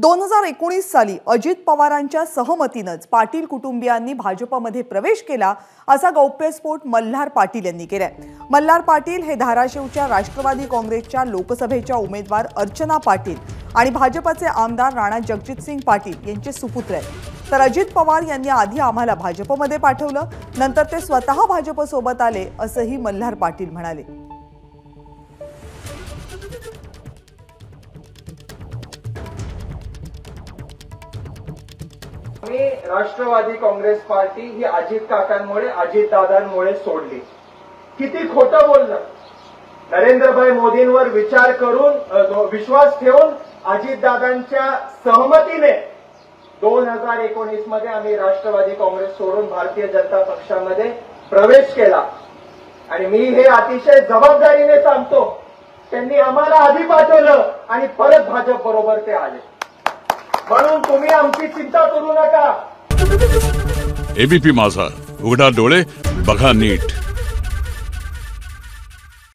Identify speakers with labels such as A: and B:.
A: 2019 साली अजित पवारांच्या सहमतीनेच पाटील कुटुंबियांनी भाजपमध्ये प्रवेश केला असा गौप्यस्फोट मल्हार पाटील यांनी केलाय। मल्हार पाटील हे धाराशिवच्या राष्ट्रवादी काँग्रेसच्या लोकसभेच्या उमेदवार अर्चना पाटील आणि भाजपचे आमदार राणा जगजितसिंग पाटील यांचे सुपुत्र आहेत। तर अजित पवार यांनी आधी आम्हाला भाजपमध्ये पाठवलं, नंतर ते स्वतः भाजपसोबत आले असंही मल्हार पाटील म्हणाले।
B: मी राष्ट्रवादी काँग्रेस पार्टी ही अजित काकांमुळे अजितदादांमुळे सोडली। किती खोटं बोललं। नरेंद्रभाई मोदींवर विचार करून विश्वास ठेवून अजितदादांच्या सहमतीने 2019 मध्ये आम्ही राष्ट्रवादी काँग्रेस सोडून भारतीय जनता पक्षामध्ये प्रवेश केला आणि मी हे अतिशय जबाबदारीने सांगतो, त्यांनी आम्हाला आधी पाठवलं आणि परत भाजप बरोबर ते आले, म्हणून तुम्ही आमची चिंता करू नका।
C: एबीपी माझा, उघडा डोळे बघा नीट।